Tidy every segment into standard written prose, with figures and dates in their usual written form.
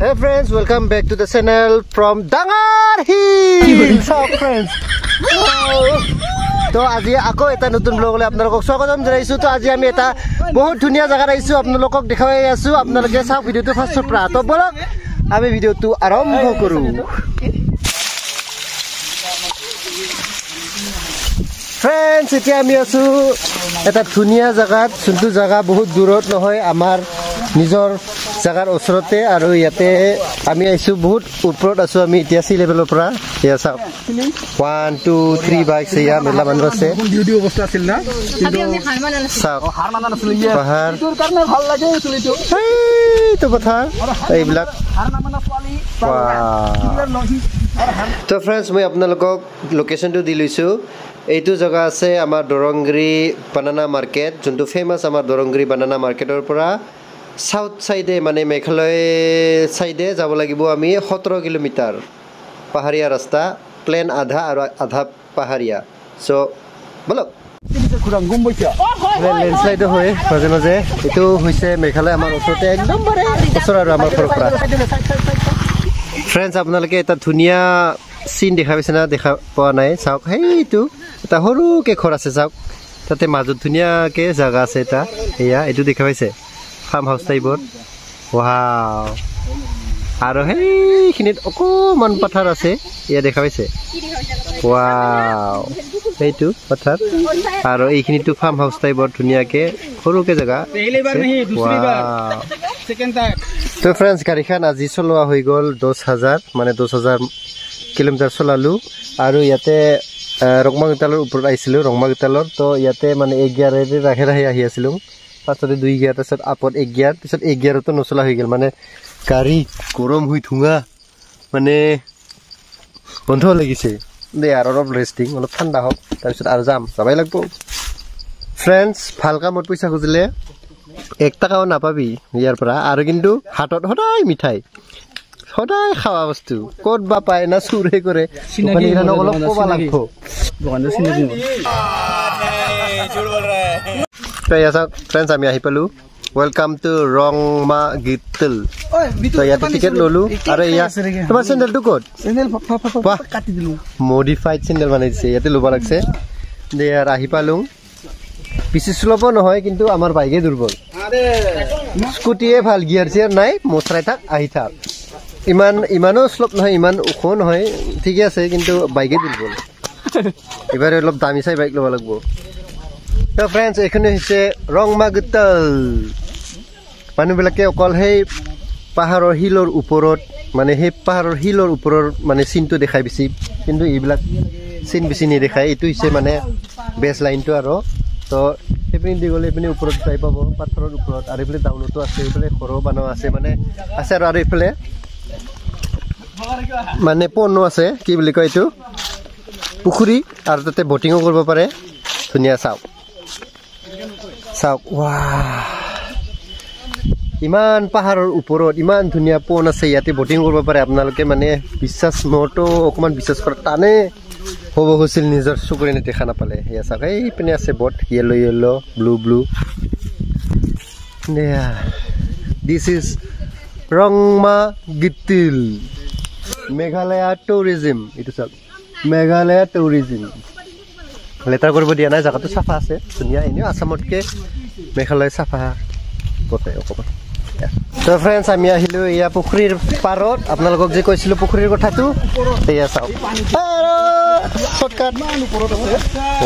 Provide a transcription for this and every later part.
Hey friends, welcome back to the channel from Dangar Hill. So friends, तो आज আকৌ এটা নতুন ব্লগ লৈ আপোনালোকক স্বাগতম জনাইছো। তো আজি আমি এটা বহুত ধুনিয়া জায়গা আইছো, আপোনালোকক দেখাই আছো। আপোনালোকে চাওক ভিডিওটো ফাৰ্ষ্টৰ পৰা। তো বলক আমি ভিডিওটো আৰম্ভ কৰো। Friends, এতিয়া আমি আছো এটা ধুনিয়া জায়গাত, যোনটো জায়গা বহুত দূৰত নহয়, আমাৰ নিজৰ জায়গাৰ ওচৰতে। আৰু ইয়াতে আমি আইছো বহুত ওপৰত আছো আমি এতিয়া সি লেভেলৰ পৰা। ইয়া চাওক 1 2 3 বাইকস ইয়া মেলা মানুহ আছে। ভিডিও অৱস্থা আছিল না, কিন্তু চাওক পাহাৰ তোৰ কাৰণে ভাল লাগে চলিটো। এইটো কথা এইবিলাক তো ফ্ৰেন্ডছ, মই আপোনালোকক লোকেশনটো দি লৈছো। এইটো জায়গা আছে আমাৰ দৰংগিৰি বানানা মাৰ্কেট, যোনটো ফেমাস আমাৰ দৰংগিৰি বানানা মাৰ্কেটৰ পৰা সাউথ সাইডে মানে মেঘালয় সাইডে যাব লাগিব আমি 17 কিলোমিটাৰ। পাহাৰীয়া ৰাস্তা, প্লেন আধা আৰু আধা পাহাৰীয়া। সো বলক লেন্ডস্লাইড হয় মাজে মাজে। এইটো হৈছে মেঘালয় আমাৰ ওচৰতে, একদম ওচৰ আৰু আমাৰ ঘৰৰ পৰা। ফ্ৰেন্ডছ, আপোনালোকে এটা ধুনীয়া চিন দেখা পাইছে না? দেখা পোৱা নাই? চাওক, সেইটো এটা সৰুকে ঘৰ আছে, চাওক তাতে মাজত ধুনীয়াকে জাগা আছে এটা। এয়া এইটো দেখা পাইছে, ফাৰ্ম হাউচ টাইপৰ। ওয়াও! আৰু সেইখিনিত অকণমান পথাৰ আছে, এয়া দেখা পাইছে? ওয়াও! সেইটো পথাৰ। আৰু এইখিনিতো ফাৰ্ম হাউচ টাইপৰ ধুনীয়াকে সৰুকে জাগা। তো ফ্ৰেন্ডছ, গাড়ীখন আজি চলোৱা হৈ গ'ল 10,000, মানে 10,000 কিলোমিটাৰ চলালো। আৰু ইয়াতে ৰংমাগিতালৰ ওপৰত আহিছিলোঁ, ৰংমাগিতালৰ। তো ইয়াতে মানে 1 গিয়াৰেৰে ৰাখে আহি আছিলোঁ। ফাৰ্ষ্টতে 2 গিয়াৰ, তাৰপিছত আপত 1 গিয়াৰ, পিছত 1 গিয়াৰতো নচলা হৈ গ'ল। মানে গাড়ী গৰম হৈ ধোঁৱা মানে বন্ধ লাগিছে দে। আৰু অলপ ৰেষ্টিং, অলপ ঠাণ্ডা হওক, তাৰপিছত আৰু যাবাই লাগব। ফ্ৰেণ্ডছ, ভাল কামত পইচা খুজিলে 1 টকাও নাপাবি ইয়াৰ পৰা। আৰু কিন্তু হাতত সদায় মিঠাই, সদায় খাওয়া বস্তু। ক'ত বা পায় না চুৰে কৰে, অলপ ক'বা লাগব। ফ্ৰেণ্ডছ, আমি আহি পালো। Welcome to Rongmagitol. তো ইয়াতে টিকেট ললো। আৰু তোমাৰ চেণ্ডেলটো ক'ত? মডিফাইড চেণ্ডেল বনাই দিছে, ইয়াতে ল'ব লাগছে দে। আৰু আহি পালো। বেছি শ্লপ নহয়, কিন্তু আমাৰ বাইকে দুৰ্বল। স্কুটিয়ে ভাল, গিয়াৰ চিয়াৰ নাই, মোচৰাই থাক আহি থাক। ইমানো শ্লপ নহয়, ইমান ওখ নহয়, ঠিকে আছে, কিন্তু বাইকে দুৰ্বল। এবাৰ অলপ দামী চাই বাইক ল'ব লাগিব। তো ফ্ৰেণ্ডছ, এইখিনি হৈছে ৰংমাগিতল। মানুহবিলাকে অকল সেই পাহাৰৰ শিলৰ ওপৰত, মানে সেই পাহাৰৰ শিলৰ ওপৰৰ মানে চিনটো দেখাই বেছি, কিন্তু এইবিলাক চিন বেছি নেদেখায়। এইটো হৈছে মানে বেছ লাইনটো। আৰু তো সেইপিনি দি গ'লে এইপিনি ওপৰত যাই পাব, পাথৰৰ ওপৰত। আৰু এইফালে ডাউনতো আছে, এইফালে ঘৰো বনোৱা আছে, মানে আছে। আৰু এইফালে মানে পনো আছে, কি বুলি কয় এইটো, পুখুৰী। আৰু তাতে বটিঙো কৰিব পাৰে। ধুনীয়া, চাওক চাওক। ৱাহ! ইমান পাহাৰৰ ওপৰত ইমান ধুনীয়া পন আছে, ইয়াতে বটিং কৰিব পাৰে আপোনালোকে। মানে বিশ্বাস, মোৰতো অকণমান বিশ্বাস কৰা টানে হ'ব হৈছিল নিজৰ চকুৰে দেখা নাপালে। সেয়া চাওক, এইপিনে আছে boat, yellow yellow, blue blue. This is Rongmagitol Meghalaya tourism. এইটো চাওক, মেঘালয়া টুৰিজিম। লেটাৰ কৰিব দিয়া নাই, জাগাটো চাফা আছে, ধুনীয়া। এনেও আসামতকৈ মেঘালয় চাফা বটে অকণমান। তো ফ্ৰেণ্ডছ, আমি আহিলোঁ এয়া পুখুৰীৰ পাৰত। আপোনালোকক যে কৈছিলোঁ পুখুৰীৰ কথাটো, এয়া চাওক।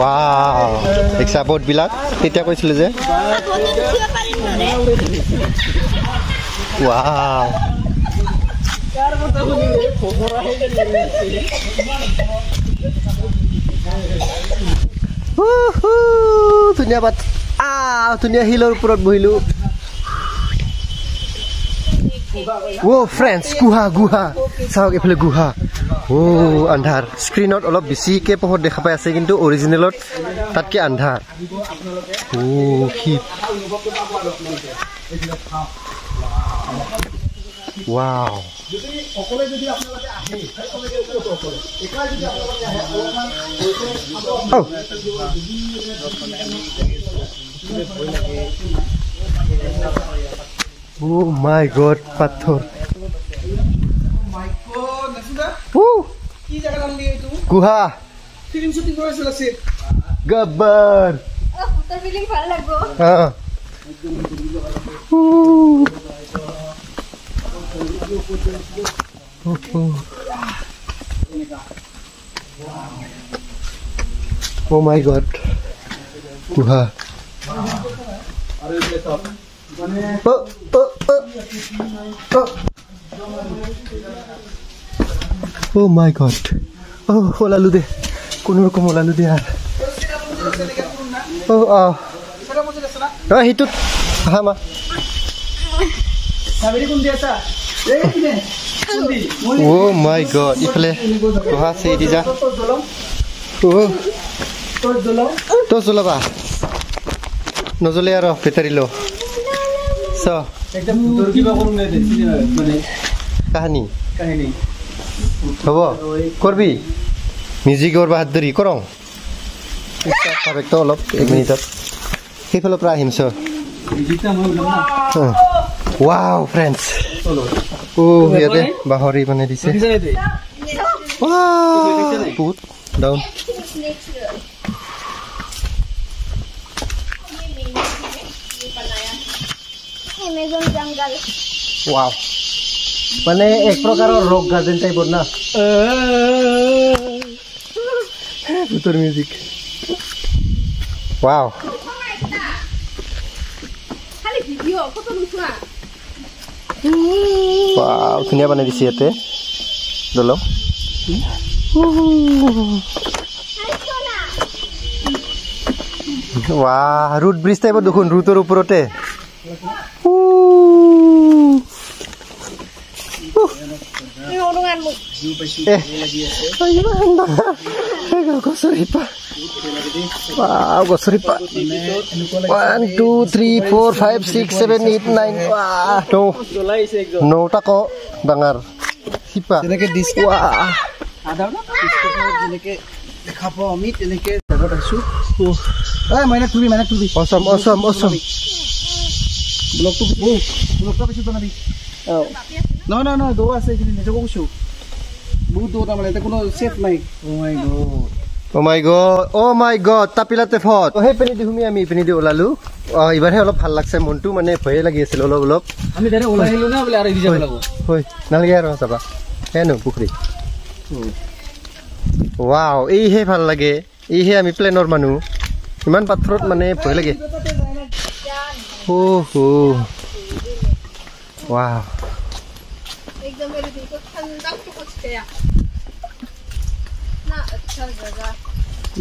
ৱাও! দেখিছা বটবিলাক? তেতিয়া কৈছিলোঁ যে। ৱাও! ধুনীয়া বাট, ধুনীয়া শিলৰ ওপৰত বহিলোঁ। অ' ফ্ৰেণ্ডছ, গুহা চাওক, এইফালে গুহা। আন্ধাৰ। স্ক্ৰীণত অলপ বেছিকৈ পোহৰ দেখা পাই আছে, কিন্তু অৰিজিনেলত তাতকৈ আন্ধাৰ। Wow! Oh my god, pathor. কুহা Gabbar Oh my god. Kuha. Oh my god. Oh, lalu deh. Kunur kamu lalu deh. Oh, oh. Oh, itu. Hama. Oh my god. Ifle. Kuha sih di jah. Oh. Tos dulu ba? Nozole aro petari lo. So. Ekdom turki ba korun ne de mane. Kahani. Hobo. Korbi. Music or bahaduri korong. Start kabek to olop 1 minute. Kefalo pra himso. Wow, friends. Oh, ya deh bahori mane dise. Wow. Put down. Amazon jungle. Wow. Mane ek prakar rock garden type or na. Putar music. Wow. Wow, dunia bana di siete. Dolo. Wah, root bridge type dukhun rootor uporote. Wow, gosoripa. 1, 2, 3, 4, 5, 6, 7, 8, 9. Wah, no tako dangar. Sipa. Wah. Ada na? Jeneke dekhapo ami jeneke dapat asu. Mana tubi. Awesome. Blok tu begitu nabi. Oh. No, doa saya jadi nih, coba kusuk. Butuh tamu lagi, kuno safe naik. Oh my god, tapi latih hot. Oh hey, peni di humi ami, peni di olalu. Oh, ibaratnya olop hal laksa montu, mana payah lagi hasil olop. Ami dari olai lu na, boleh ada di jalan lagu. Hoi, nalgi arah siapa? Heno, bukri. Wow, ini hal lagi. Ini ami planner manu. Iman patrot mana payah lagi. Wow. एकदम मेरे दिल को ठंडा पहुंच गया ना अच्छा जगह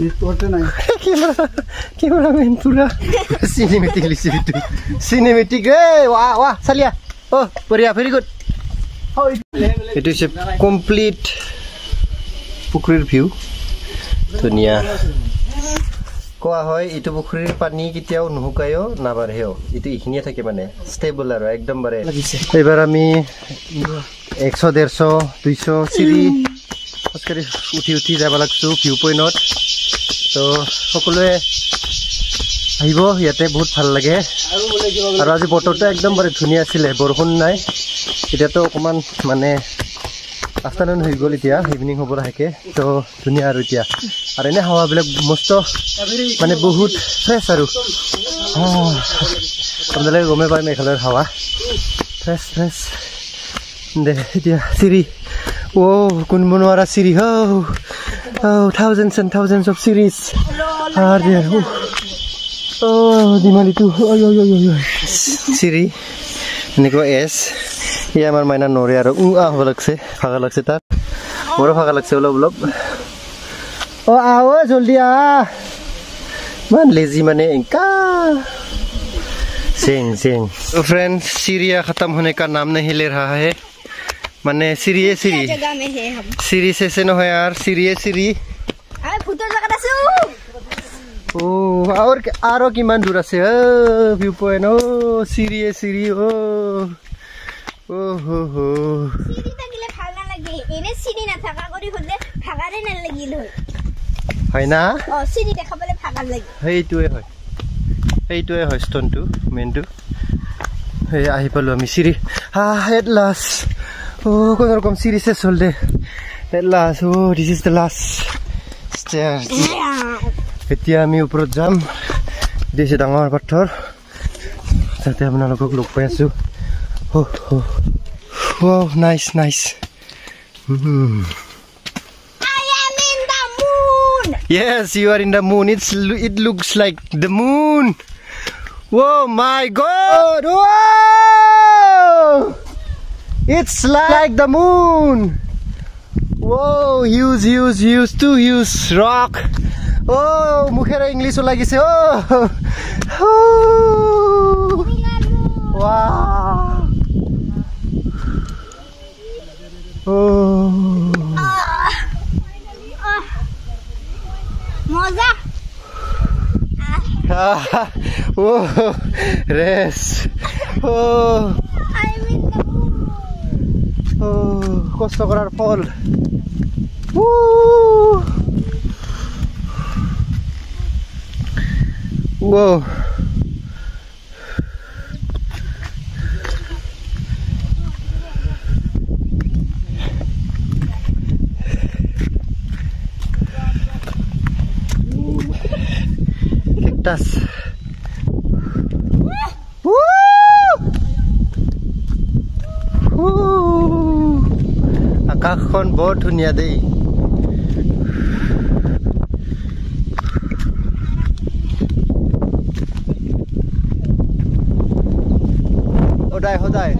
ये तोड़ते नहीं कैमरामैन पूरा सिनेमैटिक लिसी itu cinematic wah salia oh बढ़िया very good itu sih complete পুকুরের ভিউ ধুনিয়া কোয়া হয় itu পুকুরের পানি কেতিয়াও নুহুকায়ও না বাঢ়েও itu ইখিনিয়ে থাকে মানে স্টেবল আৰু একদম বাৰে এবাৰ আমি 100 150 200 সিৰি খোজকাঢ়ি উঠি যাব লাগছো ভিউ পইণ্টত তো সকলোৱে আহিব ইয়াতে বহুত ভাল লাগে আৰু আজি বতৰটো একদম বাৰে ধুনীয়া আছিল বৰষুণ নাই এতিয়াতো অকমান মানে আফটাৰনুন হৈ গ'ল এতিয়া ইভিনিং হ'ব লাহেকে তো ধুনীয়া আৰু এতিয়া আৰু এনে হাৱাবিলাক মস্ত মানে বহুত ফ্ৰেছ আৰু আপোনালোকে গমে পায় মেঘালয়ৰ হাৱা ফ্ৰেছ দে এতিয়া চিৰি কোনব নোৱাৰা চিৰি thousands of series are there dimalitu চিৰি এনেকুৱা এছ ये हमार मायना नोरे आरो হ'ব লাগছে ভাগা লাগছে তার বড় ভাগা লাগছে অলপ ओ आओ जल्दी आ मान लेजी माने इनका सिंग तो फ्रेंड्स सीरिया खत्म होने का नाम नहीं ले रहा है माने सीरी जगह में है हम सीरी से न हो यार सीरी अरे फुटो जगह आसु ओ और आरो किमान दूर আছে व्यू पॉइंट सीरी ओहो सीरी থাকিলে ভাল না লাগে এনে সিৰি না থাকা কৰি হলে ভাগাৰে না লাগিল হয় না সিৰি দেখাবলে ভাগাৰ লাগে এইটোৱে হয় ষ্টনটো মেনটো এই আহি পালো আমি সিৰি এট লাষ্ট কোন ৰকম সিৰি শেষ হল দে At last, oh, this is the last stairs. এতিয়া আমি ওপৰত যাম দিছে ডাঙৰ পাথৰ তাতে আপোনালোকক লগ পাই আছো wow nice I am in the moon. Yes, you are in the moon. It looks like the moon. Whoa, my God. Whoa! It's like the moon. Whoa, huge, too huge rock. Oh, mukhera English lagise. Oh. Wow. Oh. Moza. Oh, rest. Oh. I'm in the moon. Oh, kosto korar fall. Woo. Whoa. Cactus. Woo! Woo! Akakhon bahut dhuniya dei. Hodai.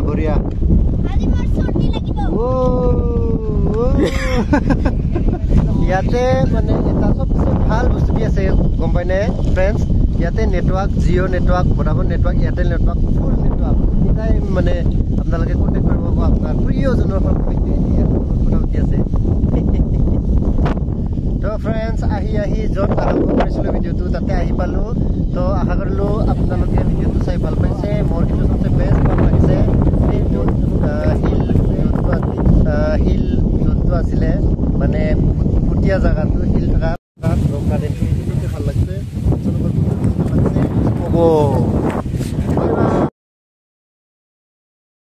Buria. ইয়াতে মানে এটা সবচে ভাল বস্তু কি আছে গম পাই নে ফ্ৰেন্ডছ ইয়াতে network Jio' network Vodafone network Airtel network full network এটাই মানে আপোনালোকে কণ্টেক্ট কৰিব পাৰিব আপোনাৰ প্ৰিয়জনৰ সৈতে কথা পাতি আছে তো ফ্ৰেন্ডছ আহি য'ত আৰম্ভ কৰিছিলোঁ ভিডিঅ'টো তাতে আহি পালোঁ তো আশা কৰিলোঁ আপোনালোকে ভিডিঅ'টো চাই ভাল পাইছে মোৰ কিন্তু সবচে বেষ্ট ভাল লাগিছে হিল যোনটো আছিলে মানে ফুটীয়া জেগাটো হিল থকা ৰক গাৰ্ডেনটো